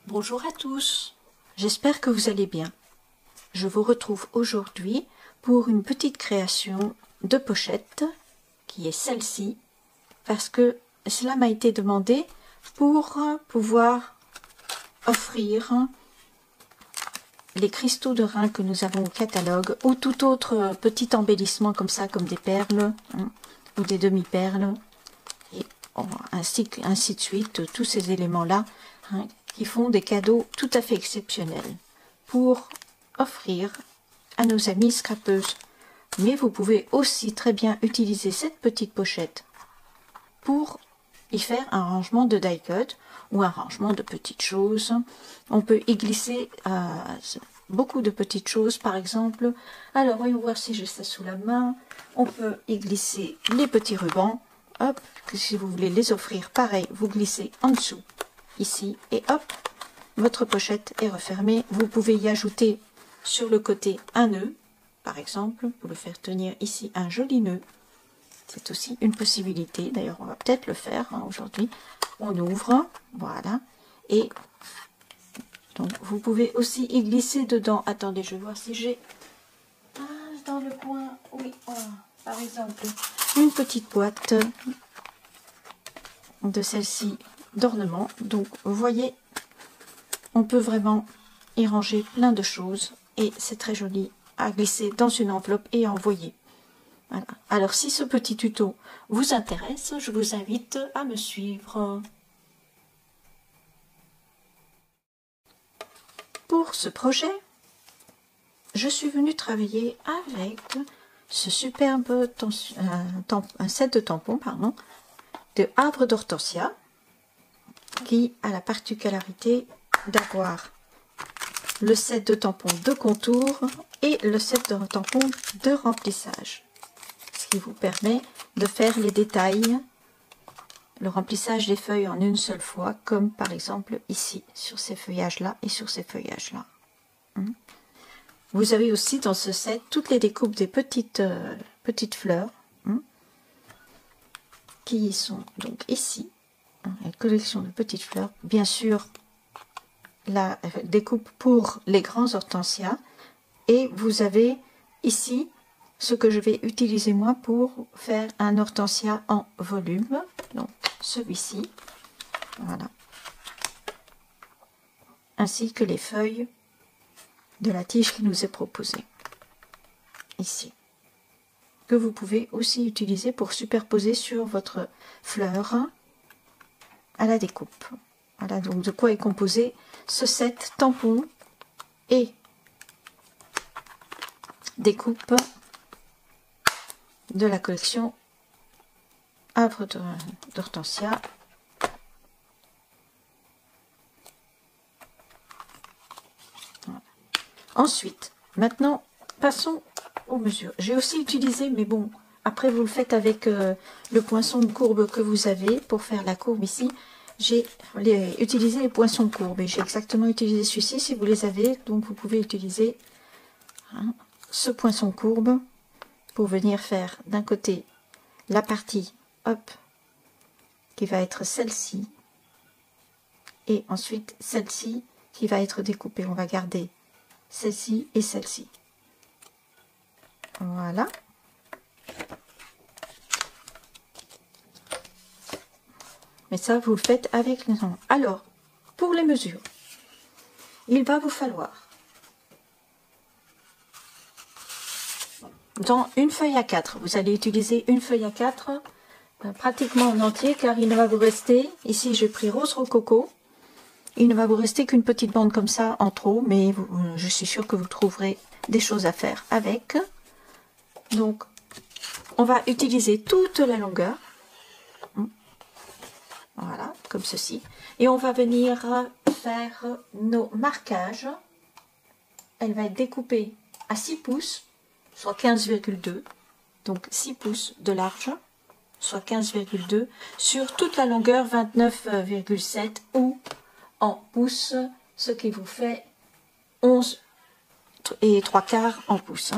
Bonjour à tous, j'espère que vous allez bien. Je vous retrouve aujourd'hui pour une petite création de pochette qui est celle-ci parce que cela m'a été demandé pour pouvoir offrir les cristaux de rein que nous avons au catalogue ou tout autre petit embellissement comme ça, comme des perles ou des demi-perles et ainsi de suite, tous ces éléments-là qui font des cadeaux tout à fait exceptionnels pour offrir à nos amies scrapeuses. Mais vous pouvez aussi très bien utiliser cette petite pochette pour y faire un rangement de die-cut ou un rangement de petites choses. On peut y glisser beaucoup de petites choses, par exemple. Alors, voyons voir si j'ai ça sous la main. On peut y glisser les petits rubans. Hop, que si vous voulez les offrir, pareil, vous glissez en dessous, ici, et hop, votre pochette est refermée. Vous pouvez y ajouter sur le côté un nœud, par exemple, pour le faire tenir ici un joli nœud. C'est aussi une possibilité. D'ailleurs, on va peut-être le faire aujourd'hui. On ouvre, voilà, et donc vous pouvez aussi y glisser dedans. Attendez, je vais voir si j'ai dans le coin. Oui, voilà, par exemple, une petite boîte de celle-ci d'ornement. Donc, vous voyez, on peut vraiment y ranger plein de choses et c'est très joli à glisser dans une enveloppe et à envoyer. Voilà. Alors, si ce petit tuto vous intéresse, je vous invite à me suivre. Pour ce projet, je suis venue travailler avec ce superbe un set de tampons, pardon, de Havre d'Hortensia, qui a la particularité d'avoir le set de tampons de contour et le set de tampons de remplissage, ce qui vous permet de faire les détails, le remplissage des feuilles en une seule fois, comme par exemple ici, sur ces feuillages-là et sur ces feuillages-là. Vous avez aussi dans ce set toutes les découpes des petites fleurs qui sont donc ici, une collection de petites fleurs, bien sûr la découpe pour les grands hortensias, et vous avez ici ce que je vais utiliser moi pour faire un hortensia en volume, donc celui-ci, voilà, ainsi que les feuilles de la tige qui nous est proposée ici, que vous pouvez aussi utiliser pour superposer sur votre fleur à la découpe. Voilà donc de quoi est composé ce set tampon et découpe de la collection Havre d'Hortensia. Voilà. Ensuite, maintenant, passons aux mesures. J'ai aussi utilisé, mais bon, après vous le faites avec le poinçon de courbe que vous avez pour faire la courbe ici. J'ai utilisé les poinçons courbes et j'ai exactement utilisé celui-ci. Si vous les avez, donc vous pouvez utiliser ce poinçon courbe pour venir faire d'un côté la partie hop qui va être celle-ci et ensuite celle-ci qui va être découpée. On va garder celle-ci et celle-ci. Voilà. Mais ça, vous le faites avec les ongles. Alors, pour les mesures, il va vous falloir, dans une feuille A4, vous allez utiliser une feuille A4 pratiquement en entier, car il ne va vous rester, ici j'ai pris rose rococo, il ne va vous rester qu'une petite bande comme ça en trop, mais je suis sûre que vous trouverez des choses à faire avec. Donc, on va utiliser toute la longueur. Voilà, comme ceci. Et on va venir faire nos marquages. Elle va être découpée à 6 pouces, soit 15,2. Donc 6 pouces de large, soit 15,2, sur toute la longueur 29,7 ou en pouces, ce qui vous fait 11 et 3/4 en pouces.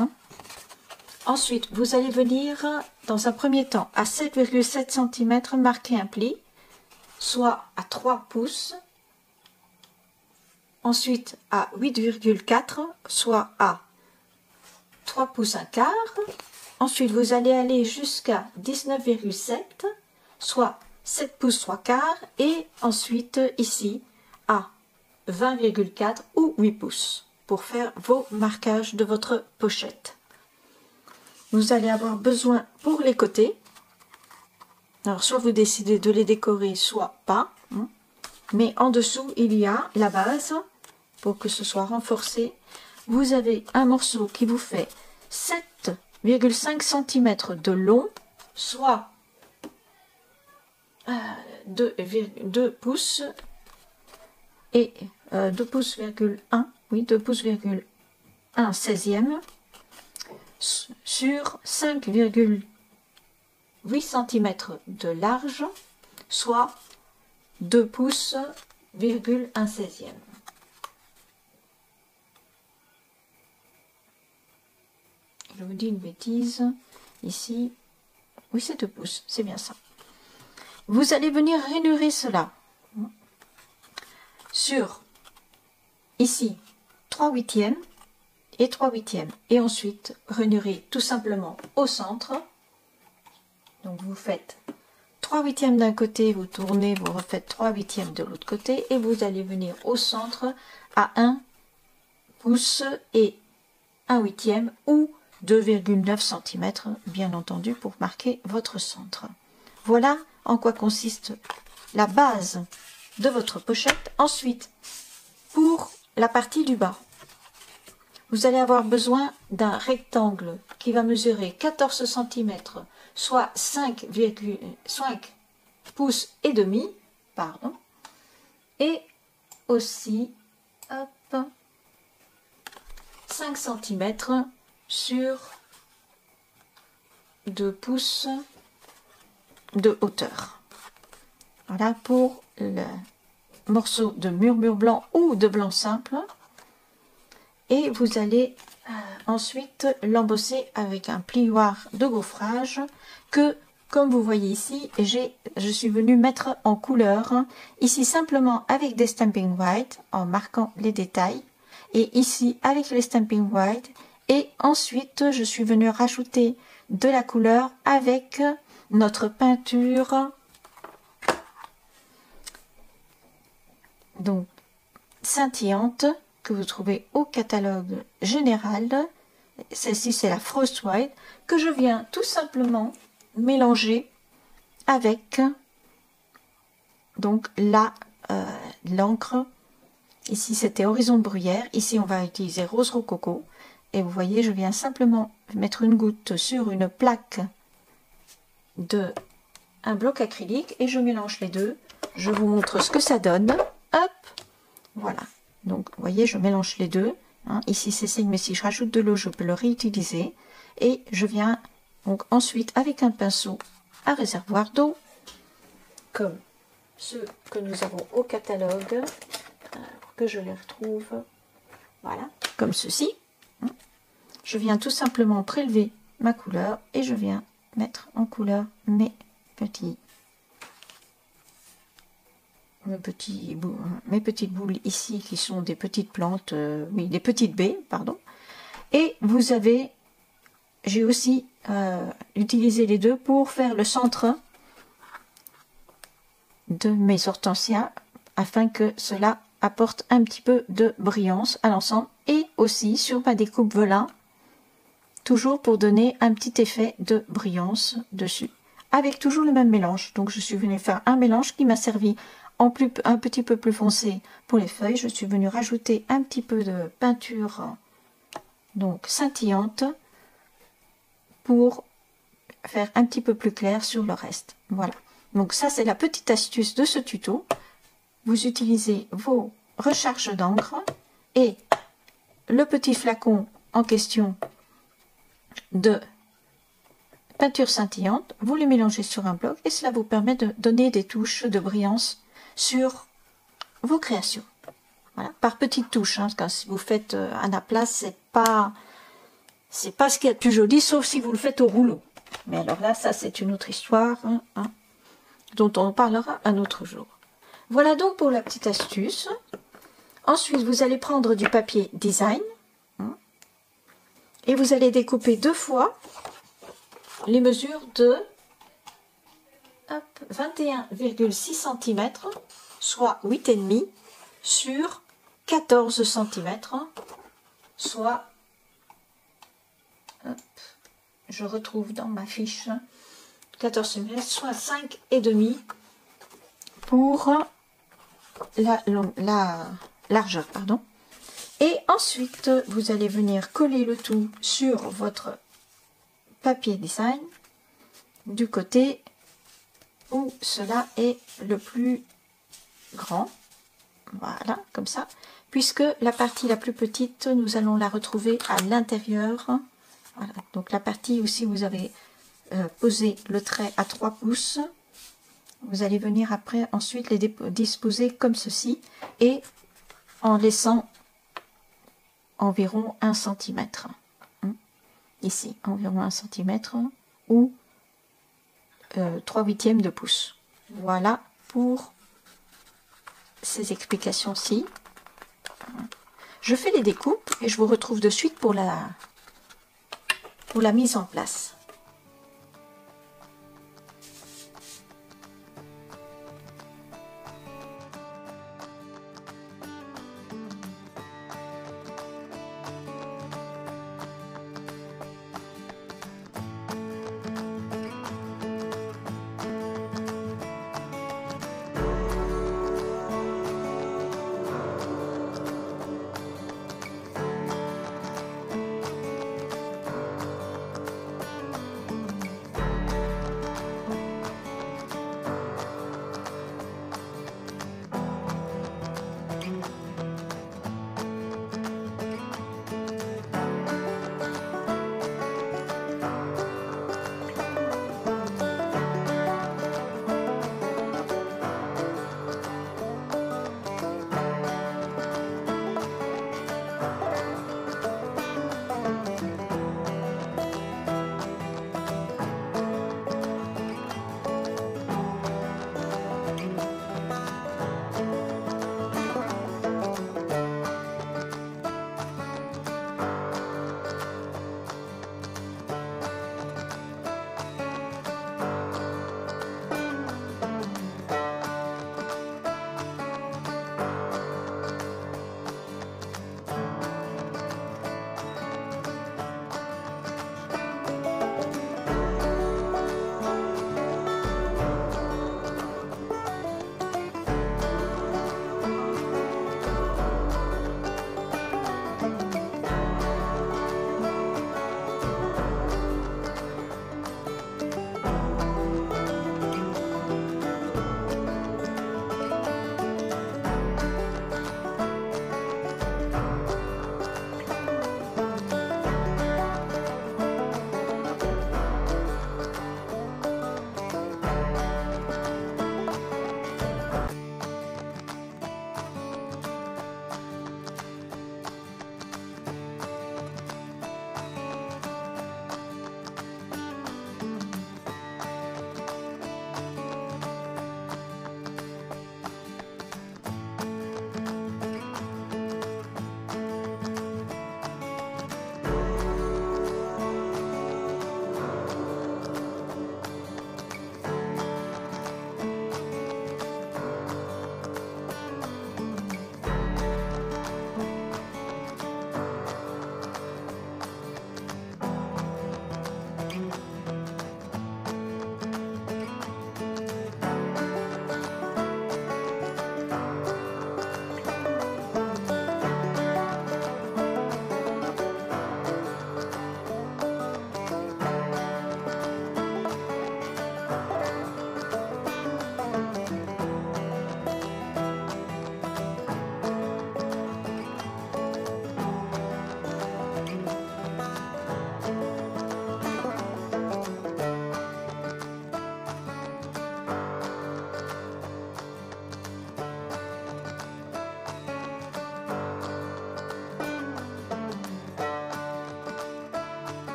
Ensuite, vous allez venir, dans un premier temps, à 7,7 cm, marquer un pli, soit à 3 pouces, ensuite à 8,4, soit à 3 pouces un quart. Ensuite, vous allez aller jusqu'à 19,7, soit 7 pouces 3 quarts. Et ensuite, ici, à 20,4 ou 8 pouces pour faire vos marquages de votre pochette. Vous allez avoir besoin pour les côtés. Alors, soit vous décidez de les décorer, soit pas. Mais en dessous, il y a la base pour que ce soit renforcé. Vous avez un morceau qui vous fait 7,5 cm de long, soit 2 pouces et 2 pouces,1, oui, 2 pouces,1 16e sur 5,8 cm de large, soit 2 pouces,1 16e. Je vous dis une bêtise, ici, oui c'est 2 pouces, c'est bien ça. Vous allez venir rainurer cela sur, ici, 3/8 et 3/8. Et ensuite, rainurer tout simplement au centre. Donc vous faites 3/8 d'un côté, vous tournez, vous refaites 3/8 de l'autre côté et vous allez venir au centre à 1 pouce et 1/8 ou 2,9 cm, bien entendu, pour marquer votre centre. Voilà en quoi consiste la base de votre pochette. Ensuite, pour la partie du bas, vous allez avoir besoin d'un rectangle qui va mesurer 14 cm, soit 5 pouces et demi, pardon, et aussi hop, 5 cm sur 2 pouces de hauteur. Voilà pour le morceau de murmure blanc ou de blanc simple. Et vous allez ensuite l'embosser avec un plioir de gaufrage que, comme vous voyez ici, je suis venue mettre en couleur, ici simplement avec des stamping white en marquant les détails, et ici avec les stamping white, et ensuite je suis venue rajouter de la couleur avec notre peinture donc scintillante que vous trouvez au catalogue général. Celle-ci c'est la Frost White que je viens tout simplement mélanger avec donc l'encre. Ici c'était Horizon de Bruyère, ici on va utiliser Rose Rococo, et vous voyez je viens simplement mettre une goutte sur une plaque de un bloc acrylique et je mélange les deux. Je vous montre ce que ça donne. Hop, voilà. Donc, vous voyez, je mélange les deux. Hein. Ici, c'est saigne, mais si je rajoute de l'eau, je peux le réutiliser. Et je viens donc ensuite avec un pinceau à réservoir d'eau, comme ceux que nous avons au catalogue, pour que je les retrouve. Voilà, comme ceci. Je viens tout simplement prélever ma couleur et je viens mettre en couleur mes petites boules ici qui sont des petites plantes, oui, des petites baies, pardon. Et vous avez, j'ai aussi utilisé les deux pour faire le centre de mes hortensias afin que cela apporte un petit peu de brillance à l'ensemble, et aussi sur ma découpe Velin, toujours pour donner un petit effet de brillance dessus, avec toujours le même mélange. Donc je suis venue faire un mélange qui m'a servi un petit peu plus foncé pour les feuilles. Je suis venue rajouter un petit peu de peinture donc scintillante pour faire un petit peu plus clair sur le reste. Voilà, donc ça c'est la petite astuce de ce tuto. Vous utilisez vos recharges d'encre et le petit flacon en question de peinture scintillante, vous les mélangez sur un bloc et cela vous permet de donner des touches de brillance sur vos créations. Voilà, par petites touches, hein, parce que si vous faites un aplat, c'est pas ce qu'il y a de plus joli, sauf si vous le faites au rouleau. Mais alors là, ça c'est une autre histoire, hein, dont on parlera un autre jour. Voilà donc pour la petite astuce. Ensuite, vous allez prendre du papier design et vous allez découper 2 fois les mesures de 21,6 cm, soit 8,5 sur 14 cm, soit, je retrouve dans ma fiche, 14 cm, soit 5,5 pour la largeur, pardon. Et ensuite, vous allez venir coller le tout sur votre papier design du côté où cela est le plus grand. Voilà, comme ça. Puisque la partie la plus petite, nous allons la retrouver à l'intérieur. Voilà, donc la partie où si vous avez posé le trait à 3 pouces, vous allez venir après ensuite les disposer comme ceci et en laissant environ 1 cm. Ici, environ 1 cm ou 3/8 de pouce. Voilà pour ces explications-ci. Je fais les découpes et je vous retrouve de suite pour la mise en place.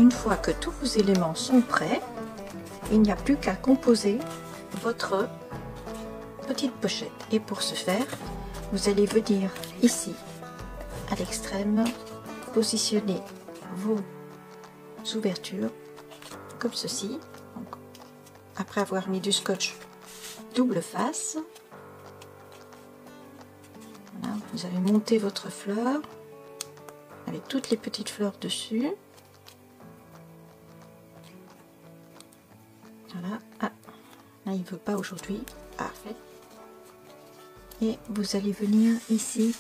une fois que tous vos éléments sont prêts, il n'y a plus qu'à composer votre petite pochette. Et pour ce faire, vous allez venir ici, à l'extrême, positionner vos ouvertures comme ceci. Donc, après avoir mis du scotch double face, voilà, vous avez monté votre fleur avec toutes les petites fleurs dessus. Voilà. Ah, là il veut pas aujourd'hui. Parfait. Et vous allez venir ici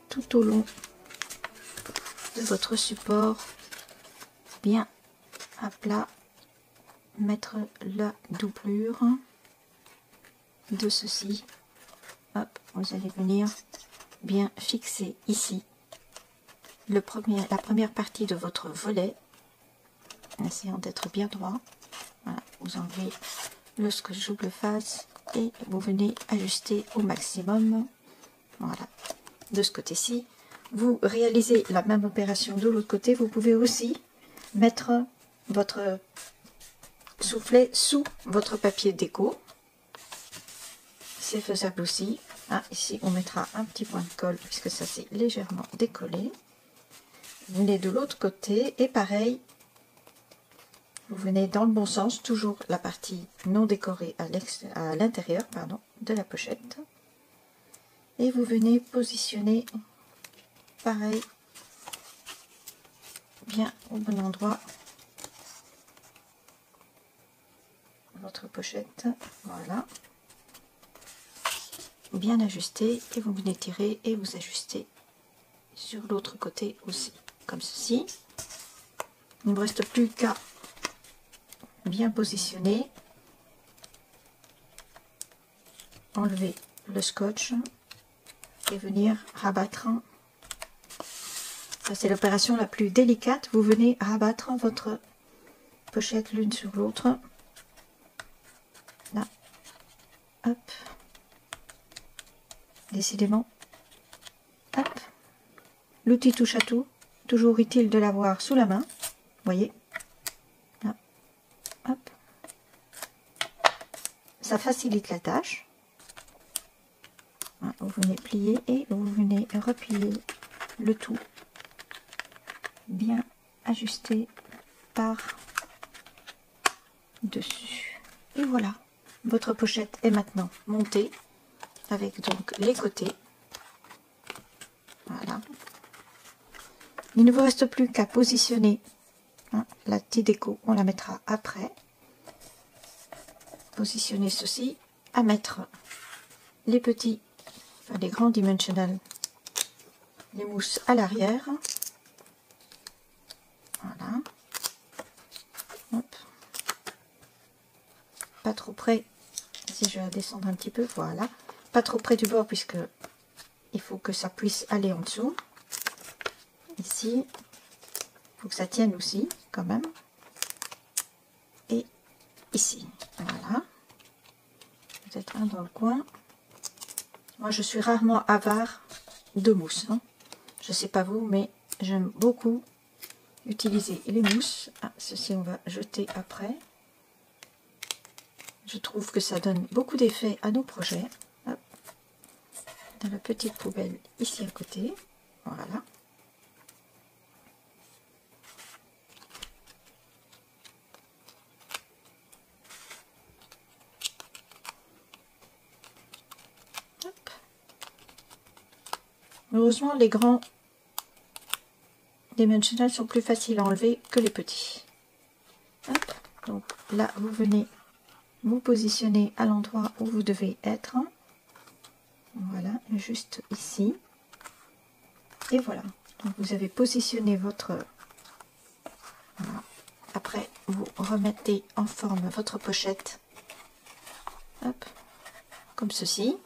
tout au long de votre support, bien à plat, mettre la doublure de ceci. Hop, vous allez venir bien fixer ici la première partie de votre volet, en essayant d'être bien droit. Voilà, vous enlevez le scotch double face et vous venez ajuster au maximum. Voilà, de ce côté-ci. Vous réalisez la même opération de l'autre côté. Vous pouvez aussi mettre votre soufflet sous votre papier déco. C'est faisable aussi. Ah, ici, on mettra un petit point de colle puisque ça c'est légèrement décollé. Vous venez de l'autre côté et pareil, vous venez dans le bon sens, toujours la partie non décorée à l'intérieur de la pochette. Et vous venez positionner pareil, bien au bon endroit, votre pochette. Voilà. Bien ajusté et vous venez tirer et vous ajustez sur l'autre côté aussi, comme ceci. Il ne me reste plus qu'à bien positionner, enlever le scotch et venir rabattre. Ça c'est l'opération la plus délicate. Vous venez rabattre votre pochette l'une sur l'autre. Là, hop. Décidément, hop. L'outil touche à tout. Toujours utile de l'avoir sous la main. Voyez. Là, hop. Ça facilite la tâche. Vous venez plier et vous venez replier le tout bien ajusté par dessus. Et voilà, votre pochette est maintenant montée avec donc les côtés. Voilà. Il ne vous reste plus qu'à positionner la petite déco, on la mettra après. Positionner ceci, à mettre les petits, enfin les grands dimensional, les mousses à l'arrière. Voilà. Hop. Pas trop près, si je vais descendre un petit peu, voilà. Pas trop près du bord puisque il faut que ça puisse aller en dessous. Ici, il faut que ça tienne aussi quand même. Et ici, voilà. Peut-être un dans le coin. Moi, je suis rarement avare de mousse. Je sais pas vous, mais j'aime beaucoup utiliser les mousses. Ah, ceci, on va jeter après. Je trouve que ça donne beaucoup d'effet à nos projets. Hop. Dans la petite poubelle ici à côté. Voilà. Hop. Heureusement, les grands dimensional sont plus faciles à enlever que les petits. Hop. Donc là, vous venez vous positionner à l'endroit où vous devez être. Voilà, juste ici. Et voilà. Donc vous avez positionné votre... Voilà. Après, vous remettez en forme votre pochette. Hop. Comme ceci.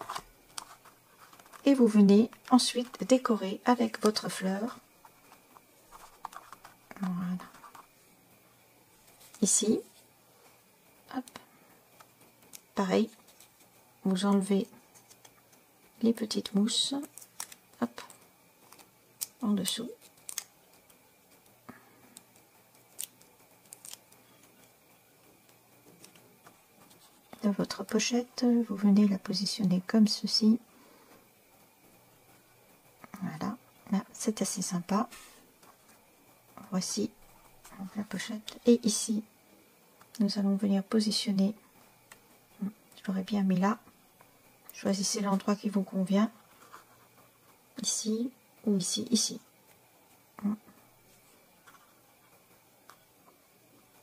Et vous venez ensuite décorer avec votre fleur. Voilà. Ici. Hop. Pareil. Vous enlevez les petites mousses. Hop. En dessous. de votre pochette, vous venez la positionner comme ceci. Voilà, là c'est assez sympa. Voici la pochette. Et ici, nous allons venir positionner. Je l'aurais bien mis là. Choisissez l'endroit qui vous convient. Ici ou ici, ici.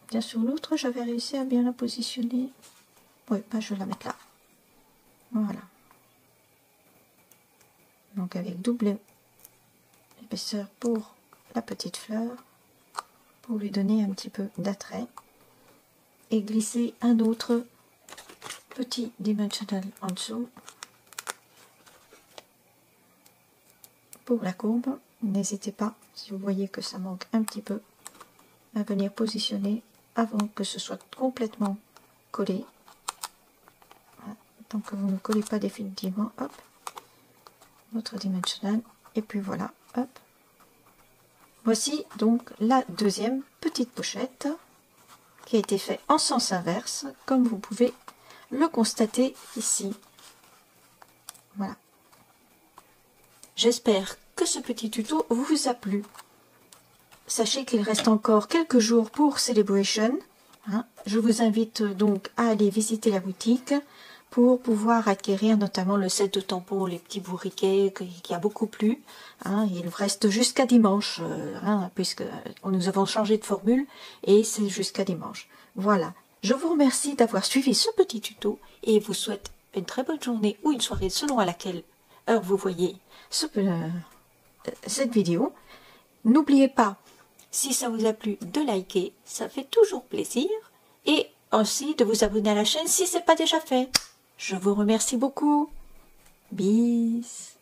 Bien sûr, l'autre, j'avais réussi à bien la positionner. Oui, bah, je vais la mettre là. Voilà. Donc avec double épaisseur pour la petite fleur, pour lui donner un petit peu d'attrait. Et glisser un autre petit dimensional en dessous. Pour la courbe, n'hésitez pas, si vous voyez que ça manque un petit peu, à venir positionner avant que ce soit complètement collé. Voilà. Tant que vous ne collez pas définitivement, hop, votre dimensional, et puis voilà, hop. Voici donc la deuxième petite pochette qui a été faite en sens inverse, comme vous pouvez le constater ici. Voilà. J'espère que ce petit tuto vous a plu. Sachez qu'il reste encore quelques jours pour Celebration. Je vous invite donc à aller visiter la boutique pour pouvoir acquérir notamment le set de tampons, les petits bourriquets qui a beaucoup plu. Il reste jusqu'à dimanche, puisque nous avons changé de formule et c'est jusqu'à dimanche. Voilà, je vous remercie d'avoir suivi ce petit tuto et vous souhaite une très bonne journée ou une soirée selon à laquelle heure vous voyez cette vidéo. N'oubliez pas, si ça vous a plu, de liker, ça fait toujours plaisir, et aussi de vous abonner à la chaîne si ce n'est pas déjà fait. Je vous remercie beaucoup. Bis.